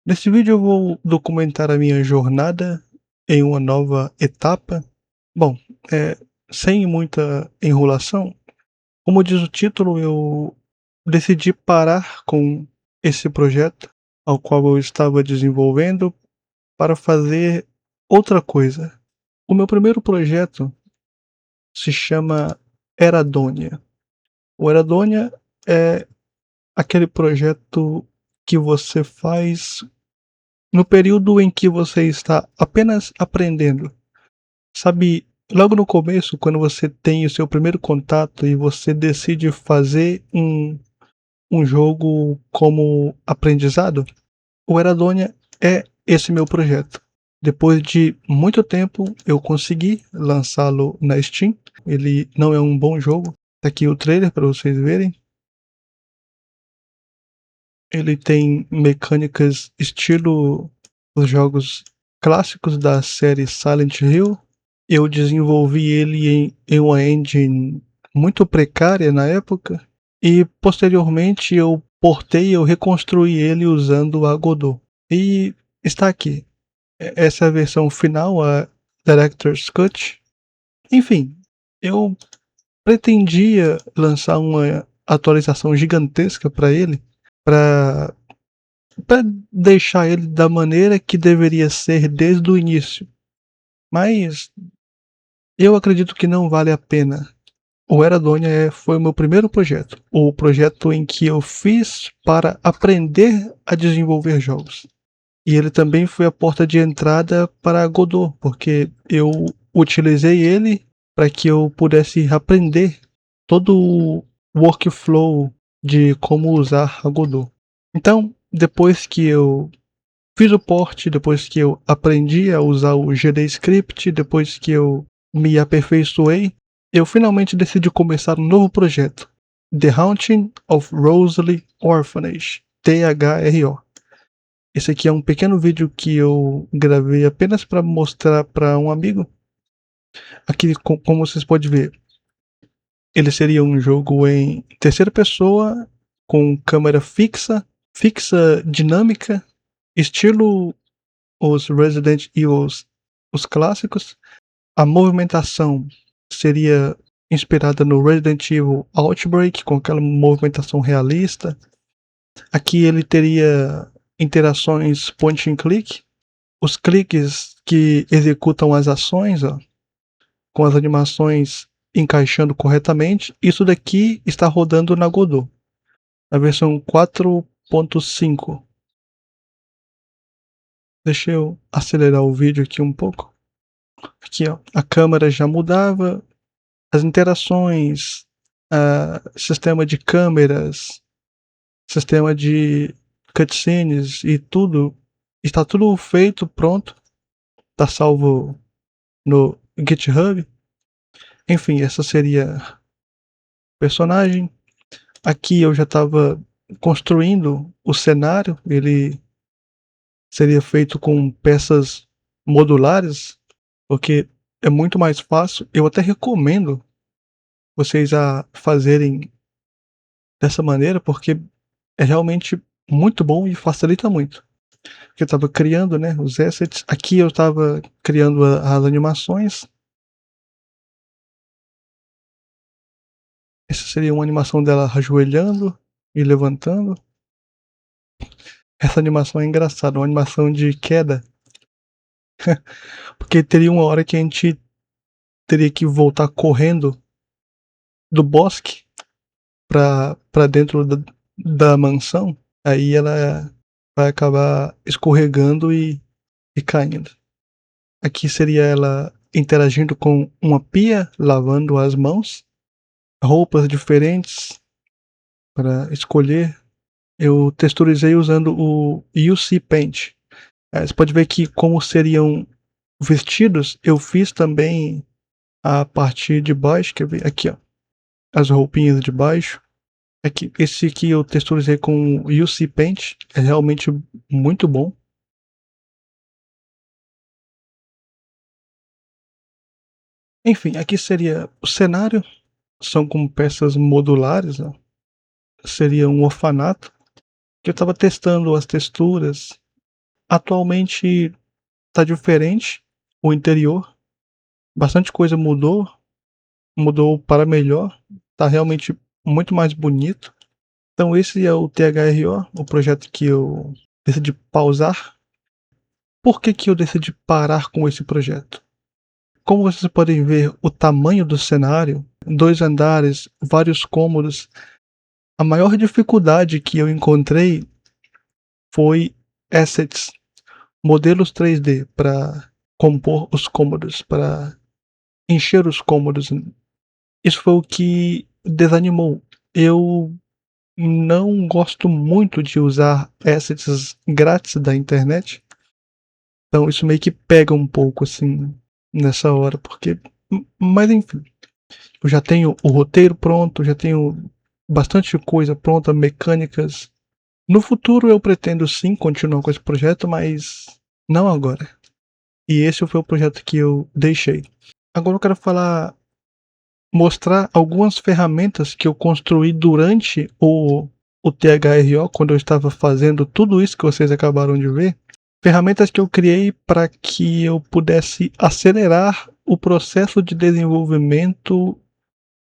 Nesse vídeo eu vou documentar a minha jornada em uma nova etapa. Bom, sem muita enrolação, como diz o título, eu decidi parar com esse projeto ao qual eu estava desenvolvendo para fazer outra coisa. O meu primeiro projeto se chama Eradonia. O Eradonia é aquele projeto que você faz no período em que você está apenas aprendendo. Sabe, logo no começo, quando você tem o seu primeiro contato e você decide fazer um jogo como aprendizado, o Eradonia é esse meu projeto. Depois de muito tempo, eu consegui lançá-lo na Steam. Ele não é um bom jogo. Tá aqui o trailer para vocês verem. Ele tem mecânicas estilo os jogos clássicos da série Silent Hill. Eu desenvolvi ele em uma engine muito precária na época e posteriormente eu reconstruí ele usando a Godot. E está aqui. Essa é a versão final, a Director's Cut. Enfim, eu pretendia lançar uma atualização gigantesca para ele, para para deixar ele da maneira que deveria ser desde o início. Mas eu acredito que não vale a pena. O Eradonia foi o meu primeiro projeto, o projeto em que eu fiz para aprender a desenvolver jogos. E ele também foi a porta de entrada para a Godot, porque eu utilizei ele para que eu pudesse aprender todo o workflow de como usar a Godot. Então, depois que eu fiz o port, depois que eu aprendi a usar o GDScript, depois que eu me aperfeiçoei, eu finalmente decidi começar um novo projeto, The Haunting of Rosalie Orphanage, THRO. Esse aqui é um pequeno vídeo que eu gravei apenas para mostrar para um amigo. Aqui, como vocês podem ver, ele seria um jogo em terceira pessoa, com câmera fixa dinâmica, estilo os Resident Evil, os clássicos. A movimentação seria inspirada no Resident Evil Outbreak, com aquela movimentação realista. Aqui ele teria interações point and click, os cliques que executam as ações, ó, com as animações encaixando corretamente. Isso daqui está rodando na Godot, na versão 4.5. Deixa eu acelerar o vídeo aqui um pouco. Aqui, ó, a câmera já mudava, as interações, sistema de câmeras, sistema de cutscenes e tudo, está tudo feito, pronto, está salvo no GitHub. Enfim, essa seria a personagem. Aqui eu já estava construindo o cenário, ele seria feito com peças modulares, porque é muito mais fácil. Eu até recomendo vocês a fazerem dessa maneira, porque é realmente muito bom e facilita muito. Porque eu estava criando, né, os assets. Aqui eu estava criando as animações. Essa seria uma animação dela ajoelhando e levantando. Essa animação é engraçada, uma animação de queda. Porque teria uma hora que a gente teria que voltar correndo do bosque pra dentro da mansão. Aí ela vai acabar escorregando e caindo. Aqui seria ela interagindo com uma pia, lavando as mãos, roupas diferentes para escolher. Eu texturizei usando o UC Paint. Você pode ver que como seriam vestidos, eu fiz também a parte de baixo, quer ver? Aqui, ó, as roupinhas de baixo. Aqui, esse aqui eu texturizei com o UC Paint, é realmente muito bom. Enfim, aqui seria o cenário, são como peças modulares, ó. Seria um orfanato, que eu estava testando as texturas, atualmente tá diferente o interior, bastante coisa mudou para melhor, tá realmente muito mais bonito. Então esse é o THRO, o projeto que eu decidi pausar. Por que que eu decidi parar com esse projeto? Como vocês podem ver o tamanho do cenário, 2 andares, vários cômodos, a maior dificuldade que eu encontrei foi assets, modelos 3D para compor os cômodos, para encher os cômodos. Isso foi o que desanimou. Eu não gosto muito de usar assets grátis da internet, então isso meio que pega um pouco, assim, nessa hora, porque mas enfim, eu já tenho o roteiro pronto, já tenho bastante coisa pronta, mecânicas. No futuro eu pretendo sim continuar com esse projeto, mas não agora. E esse foi o projeto que eu deixei. Agora eu quero mostrar algumas ferramentas que eu construí durante o THRO, quando eu estava fazendo tudo isso que vocês acabaram de ver. Ferramentas que eu criei para que eu pudesse acelerar o processo de desenvolvimento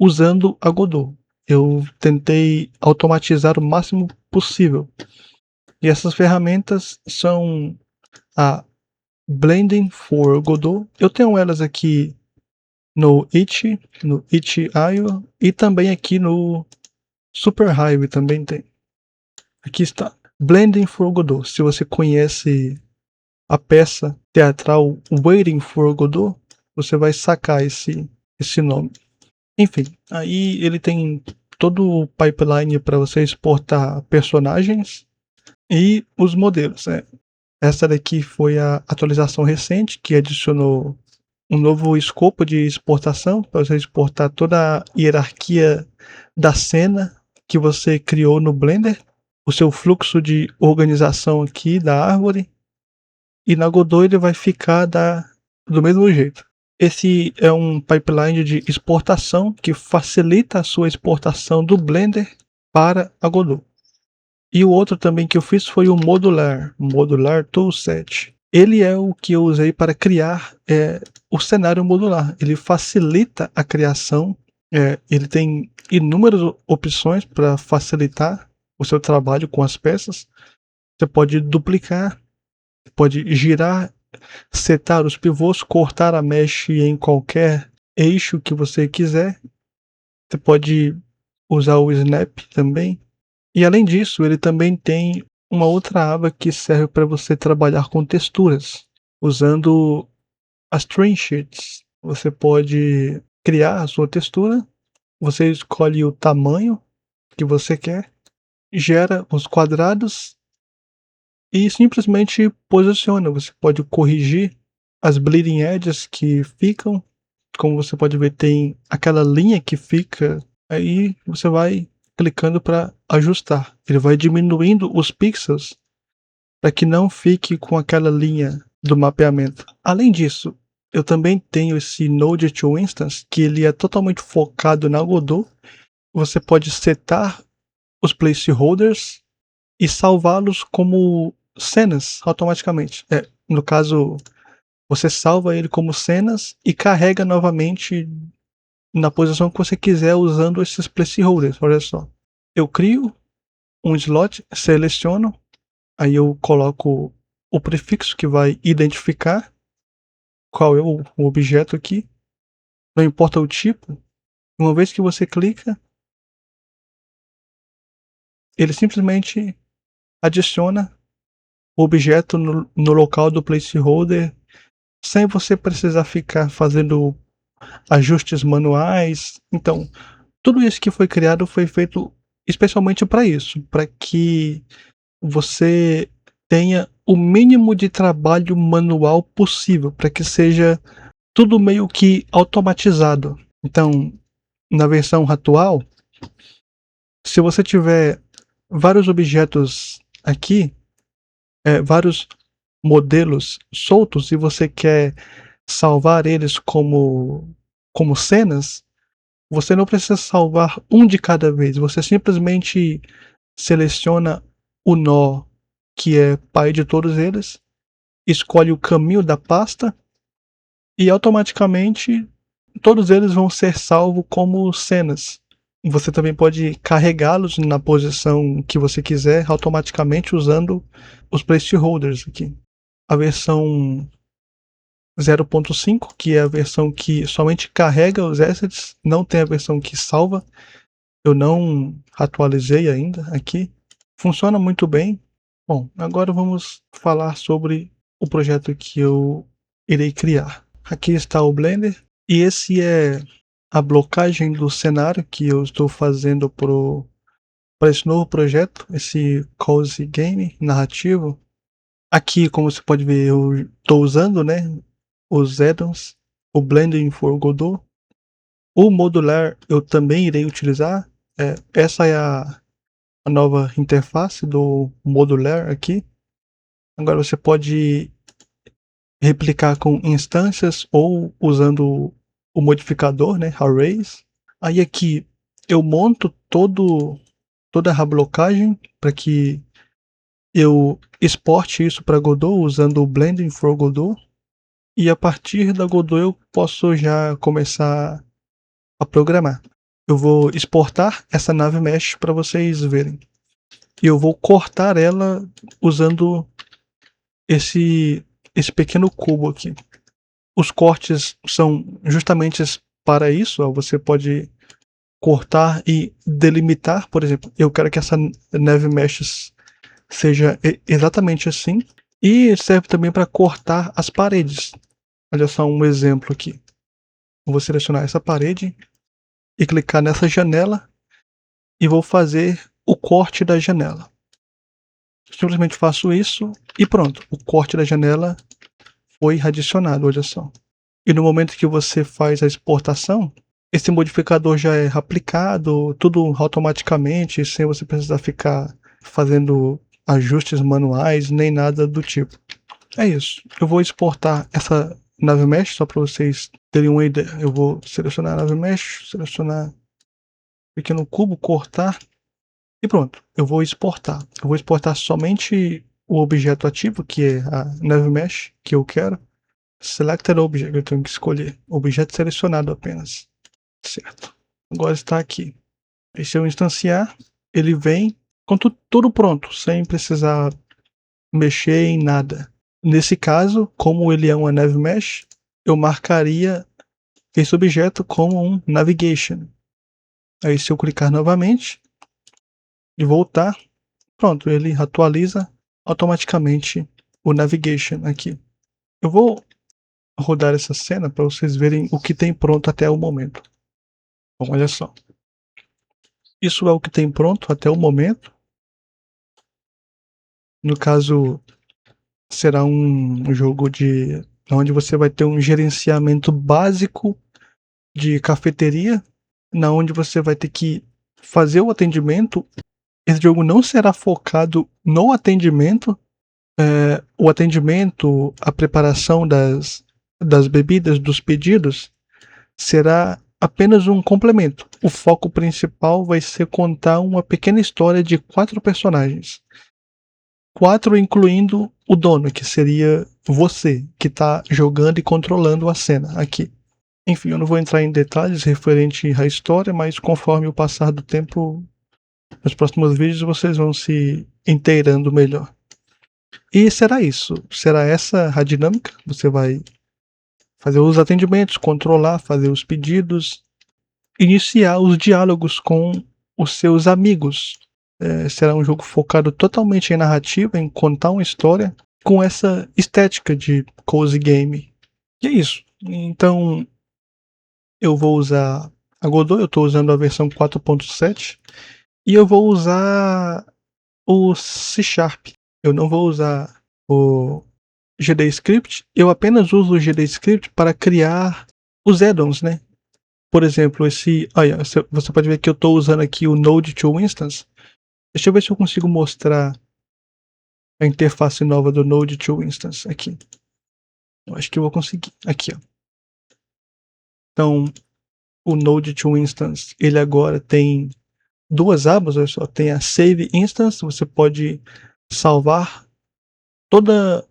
usando a Godot. Eu tentei automatizar o máximo possível. E essas ferramentas são a Blending for Godot. Eu tenho elas aqui no itch.io e também aqui no SuperHive também tem. Aqui está. Blending for Godot. Se você conhece a peça teatral Waiting for Godot, você vai sacar esse nome. Enfim, aí ele tem todo o pipeline para você exportar personagens e os modelos. Né? Essa daqui foi a atualização recente que adicionou um novo escopo de exportação para você exportar toda a hierarquia da cena que você criou no Blender, o seu fluxo de organização aqui da árvore, e na Godot ele vai ficar do mesmo jeito. Esse é um pipeline de exportação que facilita a sua exportação do Blender para a Godot. E o outro também que eu fiz foi o Modular Toolset. Ele é o que eu usei para criar o cenário modular. Ele facilita a criação, ele tem inúmeras opções para facilitar o seu trabalho com as peças. Você pode duplicar, pode girar, setar os pivôs, cortar a mesh em qualquer eixo que você quiser. Você pode usar o snap também. E além disso, ele também tem uma outra aba que serve para você trabalhar com texturas, usando as Train Sheets. Você pode criar a sua textura, você escolhe o tamanho que você quer, gera os quadrados e simplesmente posiciona. Você pode corrigir as bleeding edges que ficam, como você pode ver, tem aquela linha que fica, aí você vai clicando para ajustar. Ele vai diminuindo os pixels para que não fique com aquela linha do mapeamento. Além disso, eu também tenho esse Node to Instance, que ele é totalmente focado na Godot. Você pode setar os placeholders e salvá-los como cenas automaticamente. No caso, você salva ele como cenas e carrega novamente na posição que você quiser usando esses placeholders. Olha só. Eu crio um slot, seleciono, aí eu coloco o prefixo que vai identificar qual é o objeto aqui. Não importa o tipo. Uma vez que você clica, ele simplesmente adiciona o objeto no local do placeholder sem você precisar ficar fazendo ajustes manuais. Então, tudo isso que foi criado foi feito especialmente para isso, para que você tenha o mínimo de trabalho manual possível, para que seja tudo meio que automatizado. Então, na versão atual, se você tiver vários objetos aqui, vários modelos soltos e você quer salvar eles como cenas, você não precisa salvar um de cada vez, você simplesmente seleciona o nó que é pai de todos eles, escolhe o caminho da pasta e automaticamente todos eles vão ser salvos como cenas. Você também pode carregá-los na posição que você quiser automaticamente usando os placeholders aqui. A versão 0.5, que é a versão que somente carrega os assets, não tem a versão que salva. Eu não atualizei ainda aqui. Funciona muito bem. Bom, agora vamos falar sobre o projeto que eu irei criar. Aqui está o Blender e esse é a blocagem do cenário que eu estou fazendo para esse novo projeto, esse cozy game narrativo. Aqui, como você pode ver, eu estou usando, né, os addons, o Blending for Godot. O modular eu também irei utilizar. Essa é a nova interface do modular aqui. Agora você pode replicar com instâncias ou usando o modificador, né, arrays. Aí aqui eu monto toda a blocagem para que eu exporte isso para Godot usando o Blending for Godot. E a partir da Godot eu posso já começar a programar. Eu vou exportar essa nave mesh para vocês verem. E eu vou cortar ela usando esse pequeno cubo aqui. Os cortes são justamente para isso. Ó, você pode cortar e delimitar, por exemplo. Eu quero que essa nave mesh seja exatamente assim. E serve também para cortar as paredes. Olha só um exemplo aqui. Eu vou selecionar essa parede e clicar nessa janela e vou fazer o corte da janela. Simplesmente faço isso e pronto. O corte da janela foi adicionado, olha só. E no momento que você faz a exportação, esse modificador já é aplicado, tudo automaticamente, sem você precisar ficar fazendo ajustes manuais, nem nada do tipo. É isso. Eu vou exportar essa nave mesh, só para vocês terem uma ideia. Eu vou selecionar a nave mesh, selecionar pequeno cubo, cortar e pronto. Eu vou exportar. Eu vou exportar somente o objeto ativo, que é a nave mesh que eu quero. Selected Object, eu tenho que escolher. Objeto selecionado apenas. Certo. Agora está aqui. E se eu instanciar, ele vem com tudo pronto, sem precisar mexer em nada. Nesse caso, como ele é uma nave mesh, eu marcaria esse objeto como um navigation. Aí se eu clicar novamente e voltar, pronto, ele atualiza automaticamente o navigation aqui. Eu vou rodar essa cena para vocês verem o que tem pronto até o momento. Bom, olha só. Isso é o que tem pronto até o momento. No caso, será um jogo onde você vai ter um gerenciamento básico de cafeteria, na onde você vai ter que fazer o atendimento. Esse jogo não será focado no atendimento. O atendimento, a preparação das bebidas, dos pedidos, será apenas um complemento. O foco principal vai ser contar uma pequena história de 4 personagens. 4 incluindo o dono, que seria você, que está jogando e controlando a cena aqui. Enfim, eu não vou entrar em detalhes referente à história, mas conforme o passar do tempo, nos próximos vídeos vocês vão se inteirando melhor. E será isso, será essa a dinâmica. Você vai fazer os atendimentos, controlar, fazer os pedidos, iniciar os diálogos com os seus amigos. Será um jogo focado totalmente em narrativa, em contar uma história, com essa estética de cozy game. E é isso. Então, eu vou usar a Godot, eu estou usando a versão 4.7, e eu vou usar o C Sharp. Eu não vou usar o GDScript, eu apenas uso o GDScript para criar os addons, né? Por exemplo, você pode ver que eu estou usando aqui o Node to Instance. Deixa eu ver se eu consigo mostrar a interface nova do Node to Instance aqui. Eu acho que eu vou conseguir. Aqui, ó. Então, o Node to Instance, ele agora tem 2 abas, olha só. Tem a Save Instance, você pode salvar toda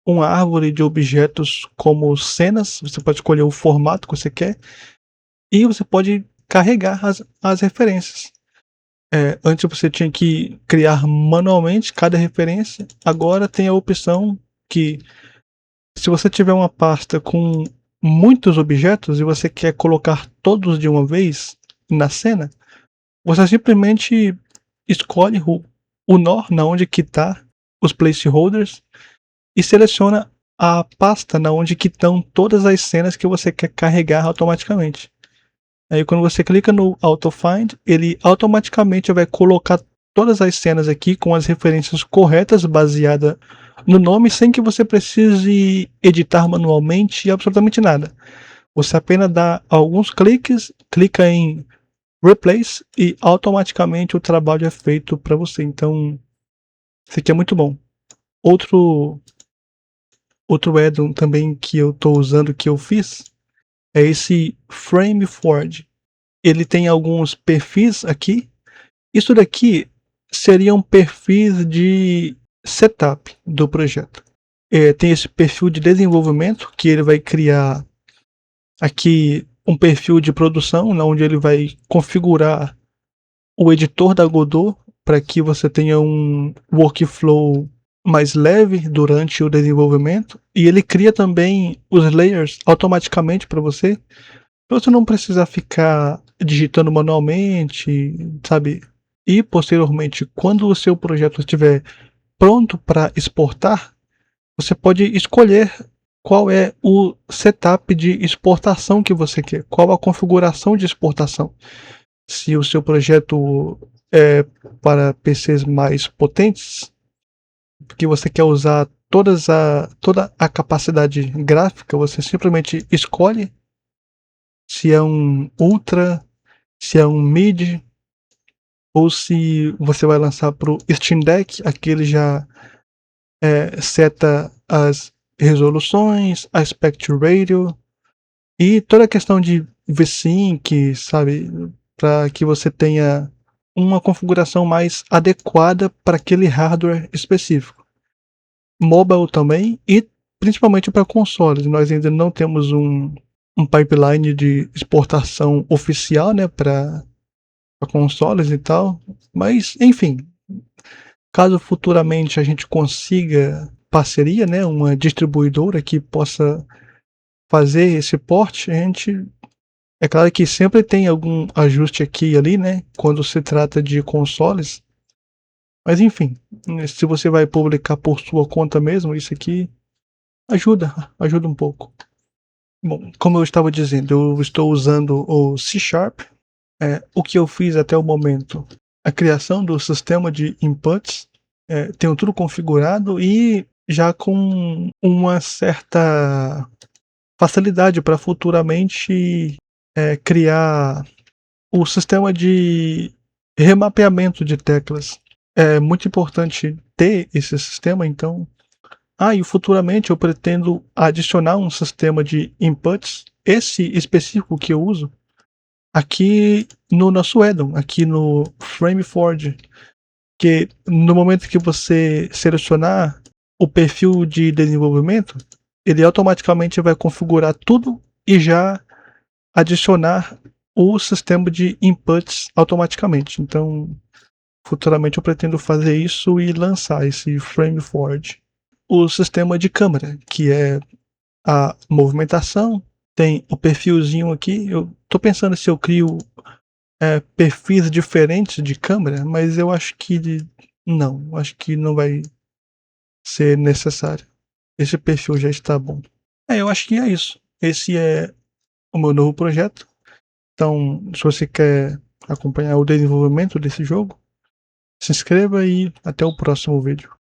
uma árvore de objetos como cenas, você pode escolher o formato que você quer, e você pode carregar as referências. Antes você tinha que criar manualmente cada referência, agora tem a opção que, se você tiver uma pasta com muitos objetos e você quer colocar todos de uma vez na cena, você simplesmente escolhe o nó na onde que tá os placeholders e seleciona a pasta na onde que estão todas as cenas que você quer carregar automaticamente. Aí quando você clica no Auto Find, ele automaticamente vai colocar todas as cenas aqui com as referências corretas, baseada no nome, sem que você precise editar manualmente absolutamente nada. Você apenas dá alguns cliques, clica em Replace e automaticamente o trabalho é feito para você. Então, isso aqui é muito bom. Outro add-on também que eu estou usando, que eu fiz, é esse Frame Forge. Ele tem alguns perfis aqui. Isso daqui seriam perfis de setup do projeto. Tem esse perfil de desenvolvimento, que ele vai criar aqui um perfil de produção, onde ele vai configurar o editor da Godot para que você tenha um workflow mais leve durante o desenvolvimento, e ele cria também os layers automaticamente para você não precisar ficar digitando manualmente, sabe? E posteriormente, quando o seu projeto estiver pronto para exportar, você pode escolher qual é o setup de exportação que você quer, qual a configuração de exportação. Se o seu projeto é para PCs mais potentes, porque você quer usar toda a capacidade gráfica, você simplesmente escolhe se é um Ultra, se é um Mid, ou se você vai lançar para o Steam Deck, aquele já seta as resoluções, aspect ratio e toda a questão de V-Sync, sabe, para que você tenha uma configuração mais adequada para aquele hardware específico. Mobile também, e principalmente para consoles. Nós ainda não temos um pipeline de exportação oficial, né, para consoles e tal, mas enfim, caso futuramente a gente consiga parceria, né, uma distribuidora que possa fazer esse porte, a gente, é claro que sempre tem algum ajuste aqui e ali, né, quando se trata de consoles, mas enfim, se você vai publicar por sua conta mesmo, isso aqui ajuda um pouco. Bom, como eu estava dizendo, eu estou usando o C Sharp. O que eu fiz até o momento, a criação do sistema de inputs, tenho tudo configurado e já com uma certa facilidade para futuramente criar o sistema de remapeamento de teclas. É muito importante ter esse sistema, então. E futuramente eu pretendo adicionar um sistema de inputs, esse específico que eu uso, aqui no nosso addon, aqui no FrameForge, que no momento que você selecionar o perfil de desenvolvimento, ele automaticamente vai configurar tudo e já adicionar o sistema de inputs automaticamente. Então, futuramente eu pretendo fazer isso e lançar esse FrameForge. O sistema de câmera, que é a movimentação, tem o perfilzinho aqui. Eu tô pensando se eu crio perfis diferentes de câmera, mas eu acho que acho que não vai ser necessário. Esse perfil já está bom. Eu acho que é isso. Esse é o meu novo projeto. Então, se você quer acompanhar o desenvolvimento desse jogo, se inscreva e até o próximo vídeo.